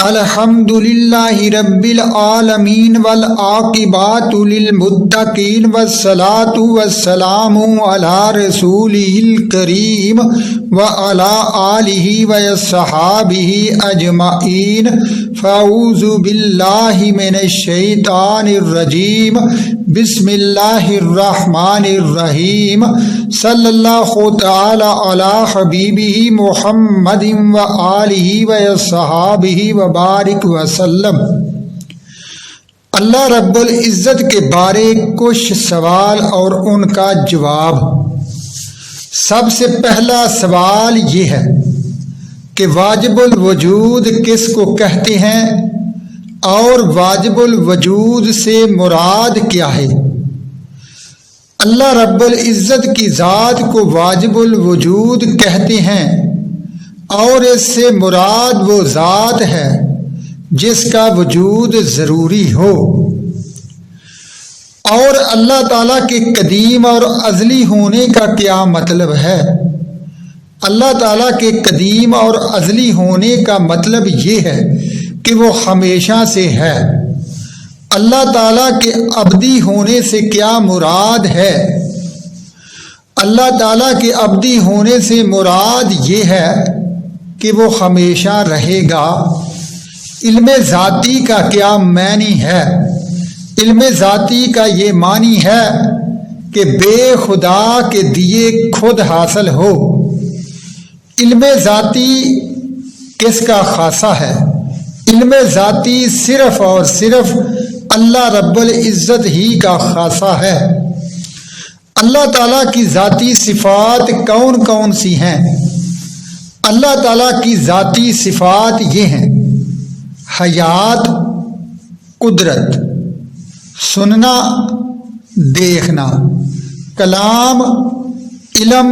الحمدللہ رب العالمین والعاقبۃ للمتقین والصلاۃ والسلام علی رسولہ الکریم وعلی آلہ وصحابہ اجمعین فاعوذ باللہ من الشیطان الرجیم بسم اللہ الرحمن الرحیم صلی اللہ تعالی علی حبیبہ محمد وآلہ وصحابہ وبارک وسلم۔ اللہ رب العزت کے بارے کچھ سوال اور ان کا جواب۔ سب سے پہلا سوال یہ ہے کہ واجب الوجود کس کو کہتے ہیں اور واجب الوجود سے مراد کیا ہے؟ اللہ رب العزت کی ذات کو واجب الوجود کہتے ہیں اور اس سے مراد وہ ذات ہے جس کا وجود ضروری ہو۔ اور اللہ تعالیٰ کے قدیم اور ازلی ہونے کا کیا مطلب ہے؟ اللہ تعالیٰ کے قدیم اور ازلی ہونے کا مطلب یہ ہے کہ وہ ہمیشہ سے ہے۔ اللہ تعالیٰ کے ابدی ہونے سے کیا مراد ہے؟ اللہ تعالیٰ کے ابدی ہونے سے مراد یہ ہے کہ وہ ہمیشہ رہے گا۔ علم ذاتی کا کیا معنی ہے؟ علم ذاتی کا یہ معنی ہے کہ بے خدا کے دیے خود حاصل ہو۔ علم ذاتی کس کا خاصہ ہے؟ علم ذاتی صرف اور صرف اللہ رب العزت ہی کا خاصہ ہے۔ اللہ تعالیٰ کی ذاتی صفات کون کون سی ہیں؟ اللہ تعالیٰ کی ذاتی صفات یہ ہیں: حیات، قدرت، سننا، دیکھنا، کلام، علم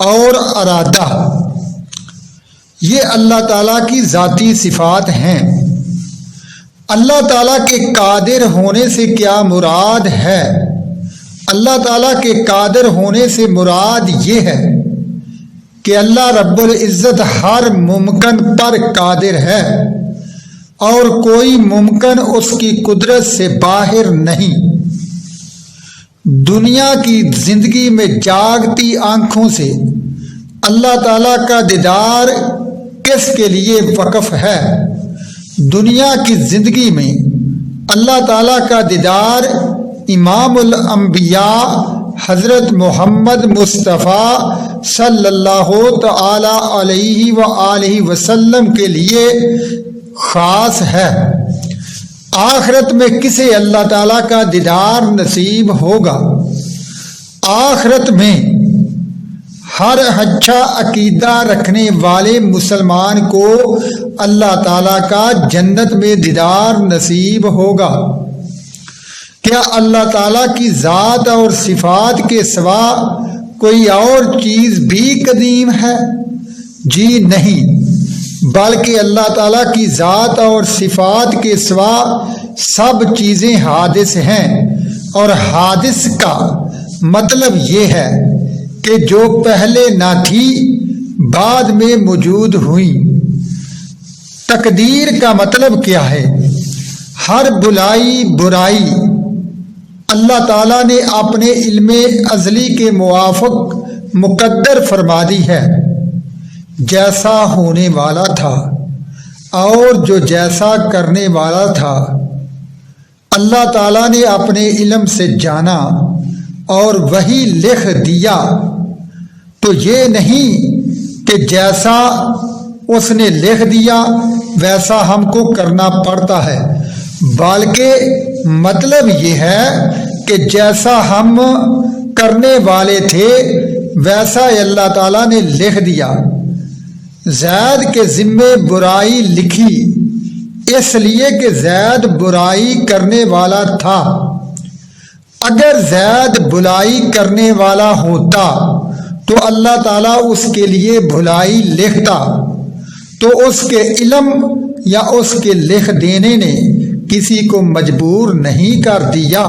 اور ارادہ۔ یہ اللہ تعالیٰ کی ذاتی صفات ہیں۔ اللہ تعالیٰ کے قادر ہونے سے کیا مراد ہے؟ اللہ تعالیٰ کے قادر ہونے سے مراد یہ ہے کہ اللہ رب العزت ہر ممکن پر قادر ہے اور کوئی ممکن اس کی قدرت سے باہر نہیں۔ دنیا کی زندگی میں جاگتی آنکھوں سے اللہ تعالیٰ کا دیدار کس کے لیے وقف ہے؟ دنیا کی زندگی میں اللہ تعالیٰ کا دیدار امام الانبیاء حضرت محمد مصطفیٰ صلی اللہ تعالی علیہ وآلہ وسلم کے لیے خاص ہے۔ آخرت میں کسے اللہ تعالیٰ کا دیدار نصیب ہوگا؟ آخرت میں ہر اچھا عقیدہ رکھنے والے مسلمان کو اللہ تعالیٰ کا جنت میں دیدار نصیب ہوگا۔ کیا اللہ تعالیٰ کی ذات اور صفات کے سوا کوئی اور چیز بھی قدیم ہے؟ جی نہیں، بلکہ اللہ تعالیٰ کی ذات اور صفات کے سوا سب چیزیں حادث ہیں، اور حادث کا مطلب یہ ہے کہ جو پہلے نہ تھی بعد میں موجود ہوئی۔ تقدیر کا مطلب کیا ہے؟ ہر برائی اللہ تعالیٰ نے اپنے علم ازلی کے موافق مقدر فرما دی ہے۔ جیسا ہونے والا تھا اور جو جیسا کرنے والا تھا اللہ تعالیٰ نے اپنے علم سے جانا اور وہی لکھ دیا۔ تو یہ نہیں کہ جیسا اس نے لکھ دیا ویسا ہم کو کرنا پڑتا ہے، بلکہ مطلب یہ ہے کہ جیسا ہم کرنے والے تھے ویسا اللہ تعالیٰ نے لکھ دیا۔ زید کے ذمے برائی لکھی اس لیے کہ زید برائی کرنے والا تھا۔ اگر زید بھلائی کرنے والا ہوتا تو اللہ تعالیٰ اس کے لیے بھلائی لکھتا، تو اس کے علم یا اس کے لکھ دینے نے کسی کو مجبور نہیں کر دیا۔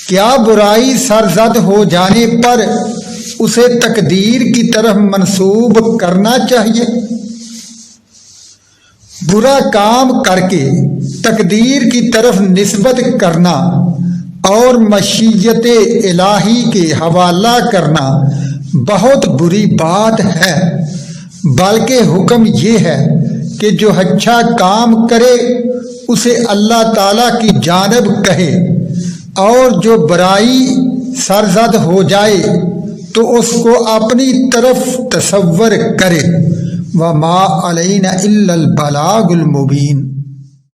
کیا برائی سرزد ہو جانے پر اسے تقدیر کی طرف منسوب کرنا چاہیے؟ برا کام کر کے تقدیر کی طرف نسبت کرنا اور مشیت الہی کے حوالہ کرنا بہت بری بات ہے، بلکہ حکم یہ ہے کہ جو اچھا کام کرے اسے اللہ تعالیٰ کی جانب کہے، اور جو برائی سرزد ہو جائے تو اس کو اپنی طرف تصور کرے۔ وَمَا عَلَيْنَا إِلَّا الْبَلَاغُ الْمُبِينُ۔